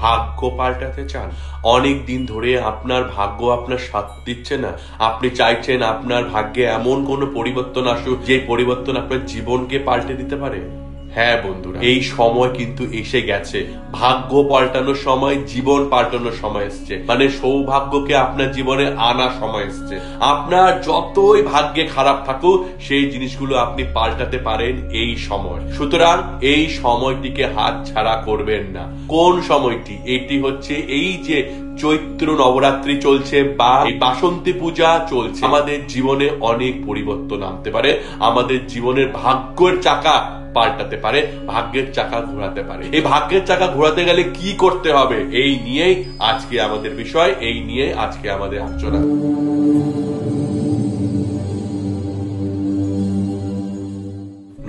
ভাগ্য পাল্টাতে চান? অনেক দিন ধরে আপনার ভাগ্য আপনার সাথ দিচ্ছে না, আপনি চাইছেন আপনার ভাগ্যে এমন কোনো পরিবর্তন আসুক যে পরিবর্তন আপনার জীবনকে পাল্টে দিতে পারে। হ্যাঁ বন্ধুরা, এই সময় কিন্তু এসে গেছে। ভাগ্য পাল্টানোর সময়, জীবন পাল্টানোর সময় এসছে, মানে সৌভাগ্যকে আপনার জীবনে আনা সময় এসছে। আপনার যতই ভাগ্যে খারাপ থাকুক সেই জিনিসগুলো আপনি পাল্টাতে পারেন এই সময়। সুতরাং এই সময়টিকে হাত ছাড়া করবেন না। কোন সময়টি? এটি হচ্ছে এই যে চৈত্র নবরাত্রি চলছে বা বাসন্তী পূজা চলছে। আমাদের জীবনে অনেক পরিবর্তন আনতে পারে, আমাদের জীবনের ভাগ্যের চাকা পাল্টাতে পারে, ভাগ্যের চাকা ঘোরাতে পারে। এই ভাগ্যের চাকা ঘোরাতে গেলে কি করতে হবে, এই নিয়েই আজকে আমাদের বিষয়, এই নিয়ে আজকে আমাদের আলোচনা।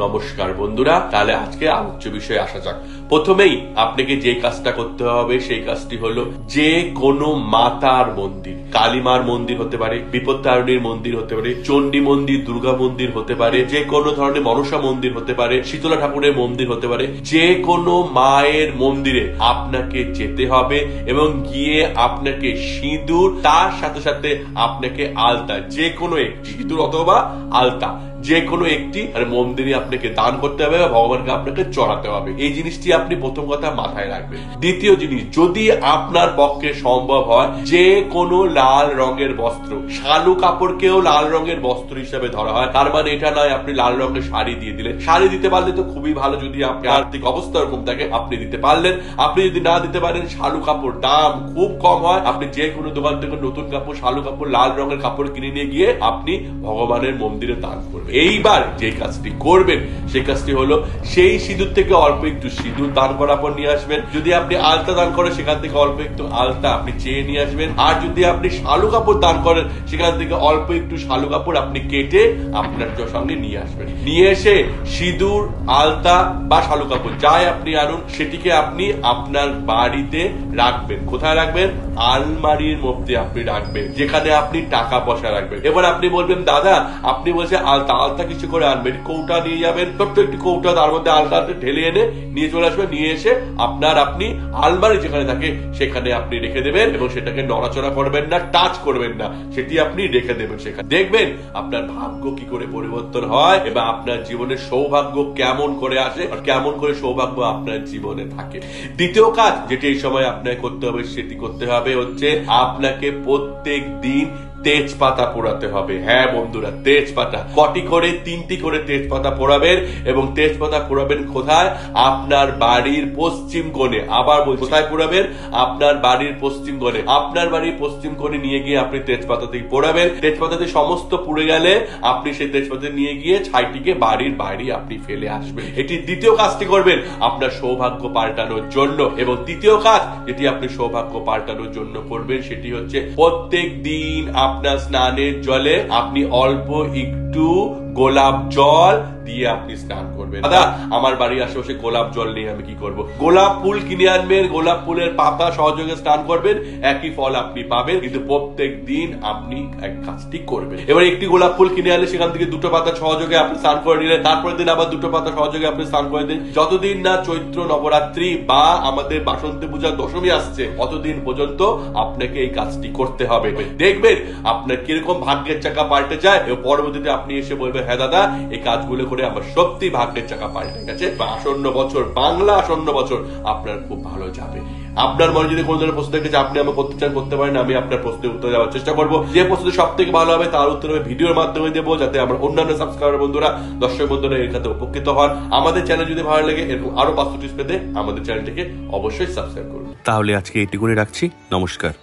নমস্কার বন্ধুরা, তাহলে আজকে আলোচ্য বিষয়ে আসা যাক। প্রথমেই আপনাকে যে কাজটা করতে হবে সেই কাজটি হলো যে কোনো মাতার মন্দির, কালীমার মন্দির হতে পারে, বিপত্তারিণীর মন্দির হতে পারে, চণ্ডী মন্দির, দুর্গা মন্দির হতে পারে, যে কোনো ধরনের মনসা মন্দির হতে পারে, শীতলা ঠাকুরের মন্দির হতে পারে, যে কোনো মায়ের মন্দিরে আপনাকে যেতে হবে এবং গিয়ে আপনাকে সিঁদুর, তার সাথে সাথে আপনাকে আলতা, যে কোনো একটি সিঁদুর অথবা আলতা যে কোনো একটি মন্দিরে আপনাকে দান করতে হবে বা ভগবানকে আপনাকে চড়াতে হবে। এই জিনিসটি আপনি প্রথম কথা মাথায় রাখবেন। দ্বিতীয় জিনিস, যদি আপনার পক্ষে সম্ভব হয় যে কোনো লাল রঙের বস্ত্র, শালু কাপড়কেও লাল রঙের বস্ত্র হিসেবে ধরা হয়। তার মানে এটা নয় আপনি লাল রঙের শাড়ি দিয়ে দিলেন। শাড়ি দিতে পারলে তো খুবই ভালো, যদি আপনার আর্থিক অবস্থা এরকম থাকে আপনি দিতে পারলেন। আপনি যদি না দিতে পারেন, শালু কাপড় দাম খুব কম হয়, আপনি যে কোনো দোকান থেকে নতুন কাপড়, শালু কাপড়, লাল রঙের কাপড় কিনে নিয়ে গিয়ে আপনি ভগবানের মন্দিরে দান করবেন। এইবার যে কাজটি করবেন সেই কাজটি হলো সেই সিঁদুর থেকে অল্প একটু সিঁদুর দান করার পর নিয়ে আসবেন। যদি আপনি আলতা দান করেন সেখান থেকে অল্প একটু আলতা আপনি চেয়ে নিয়ে আসবেন। আর যদি আপনি শালু কাপড় দান করেন সেখান থেকে অল্প একটু শালু কাপড় আপনি কেটে আপনার সঙ্গে নিয়ে আসবেন। নিয়ে এসে সিঁদুর, আলতা বা শালু কাপড় যাই আপনি আনুন, সেটিকে আপনি আপনার বাড়িতে রাখবেন। কোথায় রাখবেন? আলমারির মধ্যে আপনি রাখবেন, যেখানে আপনি টাকা পয়সা রাখবেন। এবার আপনি বলবেন, দাদা আপনি বলছেন আলতা কিছু করে আনবেন, কৌটা নিয়ে যাবেন, ছোট্ট একটি কৌটা, তার মধ্যে আলতা ঢেলে এনে নিয়ে চলে আসবেন। নিয়ে এসে আপনি আলমারি যেখানে থাকে সেখানে আপনি রেখে দেবেন এবং সেটাকে নড়াচড়া করবেন না, টাচ করবেন না, সেটি আপনি রেখে দেবেন সেখানে। দেখবেন আপনার ভাগ্য কি করে পরিবর্তন হয় এবং আপনার জীবনের সৌভাগ্য কেমন করে আসে আর কেমন করে সৌভাগ্য আপনার জীবনে থাকে। দ্বিতীয় কাজ যেটি এই সময় আপনাকে করতে হবে, সেটি করতে হবে হচ্ছে আপনাকে প্রত্যেক দিন তেজপাতা পোড়াতে হবে। হ্যাঁ বন্ধুরা, তেজপাতা কটি করে? 3টি করে তেজপাতা পোড়াবেন এবং তেজপাতা পোড়াবেন কোথায়? আপনার বাড়ির পশ্চিম কোণে। আবার কোথায় পোড়াবেন? আপনার বাড়ির পশ্চিম কোণে। আপনার বাড়ির পশ্চিম কোণে নিয়ে গিয়ে আপনি তেজপাতাতে পোড়াবেন। তেজপাতাতে সমস্ত পুড়ে গেলে আপনি সেই তেজপাতা নিয়ে গিয়ে ছাইটিকে বাড়ির বাইরে আপনি ফেলে আসবেন। এটি দ্বিতীয় কাজটি করবেন আপনার সৌভাগ্য পাল্টানোর জন্য। এবং তৃতীয় কাজ যেটি আপনি সৌভাগ্য পাল্টানোর জন্য করবেন সেটি হচ্ছে প্রত্যেক দিন আপনার স্নানের জলে আপনি অল্প একটু গোলাপ জল দিয়ে আপনি স্নান করবেন। দাদা আমার বাড়ির আশেপাশে গোলাপ জল নেই, আমি কি করব? গোলাপ ফুল কিনে আনবেন, গোলাপ ফুলের পাতা সহযোগে স্নান করবেন, একই ফল আপনি পাবেন, কিন্তু প্রত্যেক দিন আপনি এক কাজটি করবেন। এবার একটি গোলাপ ফুল কিনে আনলে সেখান থেকে 2টো পাতা সহযোগে আপনি স্নান করে নিলেন, তারপরের দিন আবার 2টো পাতা সহযোগে আপনি স্নান করে দিন। যতদিন না চৈত্র নবরাত্রি বা আমাদের বাসন্তী পূজার দশমী আসছে অতদিন পর্যন্ত আপনাকে এই কাজটি করতে হবে। দেখবেন আপনার কিরকম ভাগ্যের চাকা পাল্টে যায় এবং পরবর্তীতে আপনি এসে বলবেন, হ্যাঁ দাদা এই কাজগুলো করে আমার সত্যি ভাগ্যের চাকা পাল্টে গেছে। আসন্ন বছর, বাংলা আসন্ন বছর আপনার খুব ভালো যাবে। আপনার মনে যদি কোনো ধরনের প্রশ্ন থাকে যে আপনি আমাকে করতে চান, করতে পারেন, আমি আপনার প্রশ্নের উত্তর দেওয়ার চেষ্টা করবো। যে প্রশ্ন সব থেকে ভালো হবে তার উত্তর আমি ভিডিওর মাধ্যমে দেবো, যাতে আমার অন্যান্য সাবস্ক্রাইবার বন্ধুরা, দর্শক বন্ধুরা এর সাথে উপকৃত হন। আমাদের চ্যানেল যদি ভালো লাগে এরকম আরো 500 টিপস পেতে আমাদের চ্যানেলটিকে অবশ্যই সাবস্ক্রাইব করুন। তাহলে আজকে এটি করে রাখছি। নমস্কার।